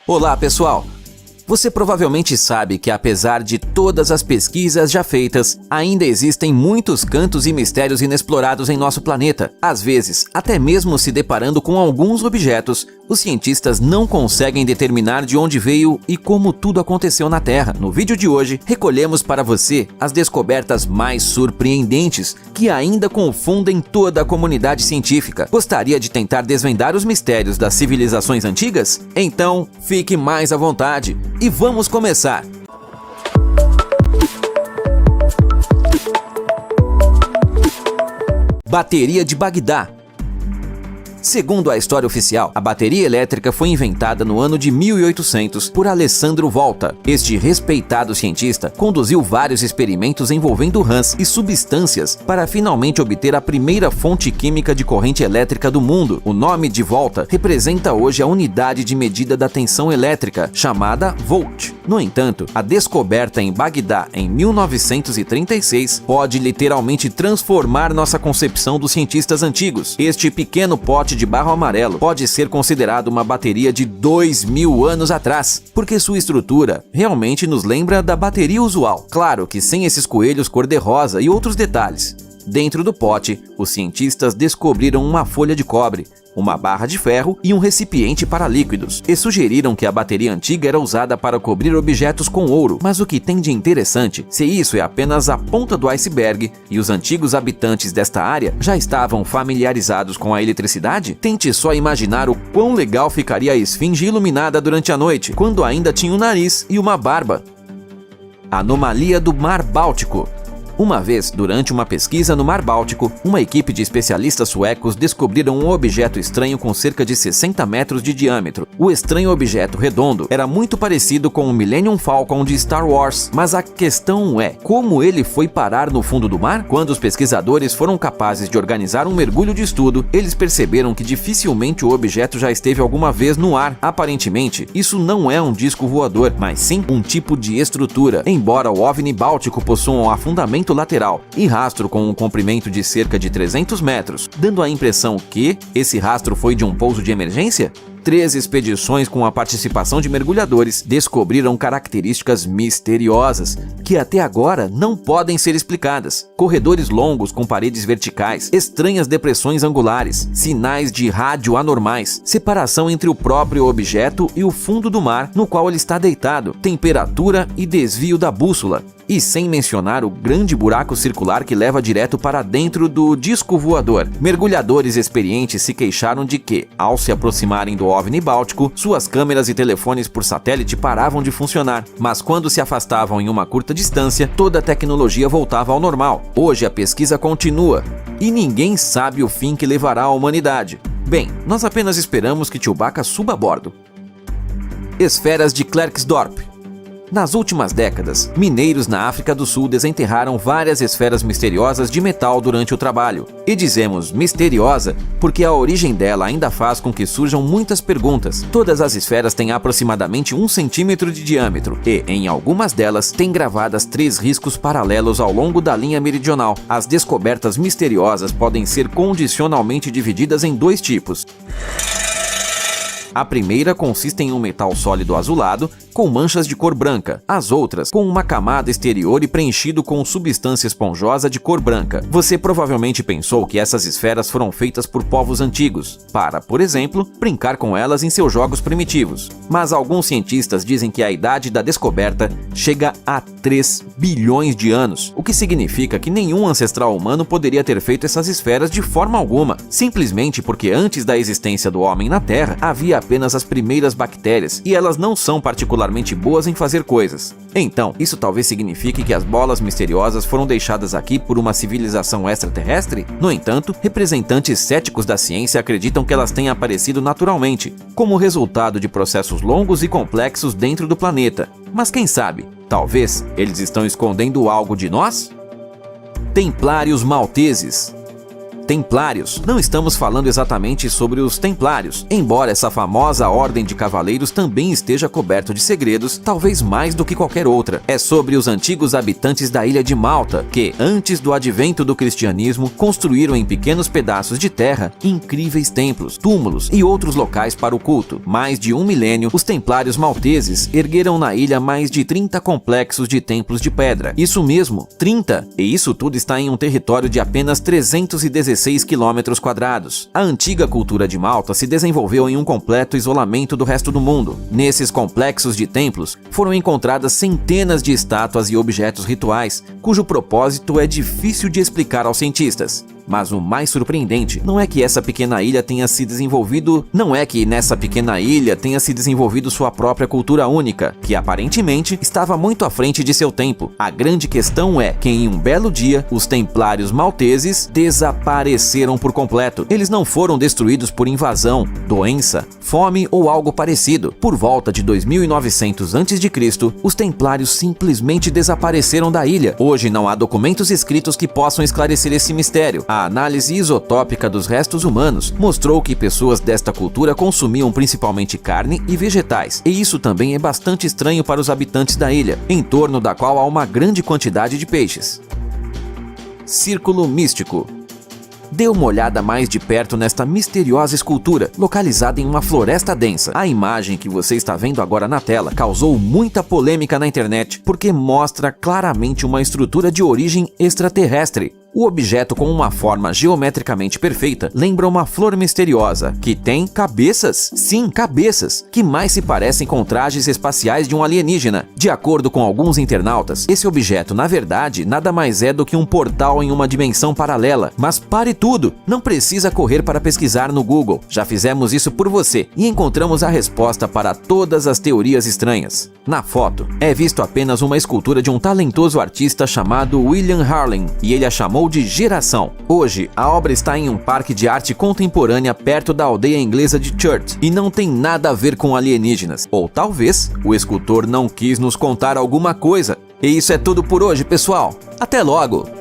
Olá, pessoal! Você provavelmente sabe que, apesar de todas as pesquisas já feitas, ainda existem muitos cantos e mistérios inexplorados em nosso planeta. Às vezes, até mesmo se deparando com alguns objetos, os cientistas não conseguem determinar de onde veio e como tudo aconteceu na Terra. No vídeo de hoje, recolhemos para você as descobertas mais surpreendentes que ainda confundem toda a comunidade científica. Gostaria de tentar desvendar os mistérios das civilizações antigas? Então, fique mais à vontade. E vamos começar! Bateria de Bagdá. Segundo a história oficial, a bateria elétrica foi inventada no ano de 1800 por Alessandro Volta. Este respeitado cientista conduziu vários experimentos envolvendo rãs e substâncias para finalmente obter a primeira fonte química de corrente elétrica do mundo. O nome de Volta representa hoje a unidade de medida da tensão elétrica, chamada volt. No entanto, a descoberta em Bagdá em 1936 pode literalmente transformar nossa concepção dos cientistas antigos. Este pequeno pote de barro amarelo pode ser considerado uma bateria de 2000 anos atrás, porque sua estrutura realmente nos lembra da bateria usual. Claro que sem esses coelhos cor-de-rosa e outros detalhes. Dentro do pote, os cientistas descobriram uma folha de cobre, uma barra de ferro e um recipiente para líquidos, e sugeriram que a bateria antiga era usada para cobrir objetos com ouro. Mas o que tem de interessante, se isso é apenas a ponta do iceberg e os antigos habitantes desta área já estavam familiarizados com a eletricidade? Tente só imaginar o quão legal ficaria a esfinge iluminada durante a noite, quando ainda tinha um nariz e uma barba. Anomalia do Mar Báltico. Uma vez, durante uma pesquisa no Mar Báltico, uma equipe de especialistas suecos descobriram um objeto estranho com cerca de 60 metros de diâmetro. O estranho objeto redondo era muito parecido com o Millennium Falcon de Star Wars, mas a questão é, como ele foi parar no fundo do mar? Quando os pesquisadores foram capazes de organizar um mergulho de estudo, eles perceberam que dificilmente o objeto já esteve alguma vez no ar. Aparentemente, isso não é um disco voador, mas sim um tipo de estrutura. Embora o OVNI Báltico possua um afundamento lateral e rastro com um comprimento de cerca de 300 metros, dando a impressão que esse rastro foi de um pouso de emergência? 3 expedições com a participação de mergulhadores descobriram características misteriosas que até agora não podem ser explicadas. Corredores longos com paredes verticais, estranhas depressões angulares, sinais de rádio anormais, separação entre o próprio objeto e o fundo do mar no qual ele está deitado, temperatura e desvio da bússola. E sem mencionar o grande buraco circular que leva direto para dentro do disco voador. Mergulhadores experientes se queixaram de que, ao se aproximarem do OVNI Báltico, suas câmeras e telefones por satélite paravam de funcionar. Mas quando se afastavam em uma curta distância, toda a tecnologia voltava ao normal. Hoje a pesquisa continua e ninguém sabe o fim que levará a humanidade. Bem, nós apenas esperamos que Chewbacca suba a bordo. Esferas de Klerksdorp. Nas últimas décadas, mineiros na África do Sul desenterraram várias esferas misteriosas de metal durante o trabalho. E dizemos misteriosa porque a origem dela ainda faz com que surjam muitas perguntas. Todas as esferas têm aproximadamente 1 centímetro de diâmetro e, em algumas delas, têm gravadas 3 riscos paralelos ao longo da linha meridional. As descobertas misteriosas podem ser condicionalmente divididas em 2 tipos. A primeira consiste em um metal sólido azulado com manchas de cor branca, as outras com uma camada exterior e preenchido com substância esponjosa de cor branca. Você provavelmente pensou que essas esferas foram feitas por povos antigos, para, por exemplo, brincar com elas em seus jogos primitivos. Mas alguns cientistas dizem que a idade da descoberta chega a 3 bilhões de anos, o que significa que nenhum ancestral humano poderia ter feito essas esferas de forma alguma, simplesmente porque antes da existência do homem na Terra, havia apenas as primeiras bactérias, e elas não são particularmente boas em fazer coisas. Então, isso talvez signifique que as bolas misteriosas foram deixadas aqui por uma civilização extraterrestre? No entanto, representantes céticos da ciência acreditam que elas tenham aparecido naturalmente, como resultado de processos longos e complexos dentro do planeta. Mas quem sabe, talvez eles estão escondendo algo de nós? Templários malteses. Templários. Não estamos falando exatamente sobre os Templários, embora essa famosa ordem de cavaleiros também esteja coberto de segredos, talvez mais do que qualquer outra. É sobre os antigos habitantes da ilha de Malta, que, antes do advento do cristianismo, construíram em pequenos pedaços de terra incríveis templos, túmulos e outros locais para o culto. Mais de um milênio, os templários malteses ergueram na ilha mais de 30 complexos de templos de pedra. Isso mesmo, 30! E isso tudo está em um território de apenas 316 quilômetros quadrados. A antiga cultura de Malta se desenvolveu em um completo isolamento do resto do mundo. Nesses complexos de templos, foram encontradas centenas de estátuas e objetos rituais, cujo propósito é difícil de explicar aos cientistas. Mas o mais surpreendente não é que nessa pequena ilha tenha se desenvolvido sua própria cultura única, que aparentemente estava muito à frente de seu tempo. A grande questão é que em um belo dia, os templários malteses desapareceram por completo. Eles não foram destruídos por invasão, doença, fome ou algo parecido. Por volta de 2900 a.C., os templários simplesmente desapareceram da ilha. Hoje não há documentos escritos que possam esclarecer esse mistério. A análise isotópica dos restos humanos mostrou que pessoas desta cultura consumiam principalmente carne e vegetais, e isso também é bastante estranho para os habitantes da ilha, em torno da qual há uma grande quantidade de peixes. Círculo místico. Dê uma olhada mais de perto nesta misteriosa escultura, localizada em uma floresta densa. A imagem que você está vendo agora na tela causou muita polêmica na internet, porque mostra claramente uma estrutura de origem extraterrestre. O objeto, com uma forma geometricamente perfeita, lembra uma flor misteriosa, que tem cabeças. Sim, cabeças, que mais se parecem com trajes espaciais de um alienígena. De acordo com alguns internautas, esse objeto, na verdade, nada mais é do que um portal em uma dimensão paralela. Mas pare tudo! Não precisa correr para pesquisar no Google. Já fizemos isso por você e encontramos a resposta para todas as teorias estranhas. Na foto, é visto apenas uma escultura de um talentoso artista chamado William Harling, e ele a chamou de Geração. Hoje, a obra está em um parque de arte contemporânea perto da aldeia inglesa de Churt e não tem nada a ver com alienígenas. Ou talvez o escultor não quis nos contar alguma coisa. E isso é tudo por hoje, pessoal. Até logo!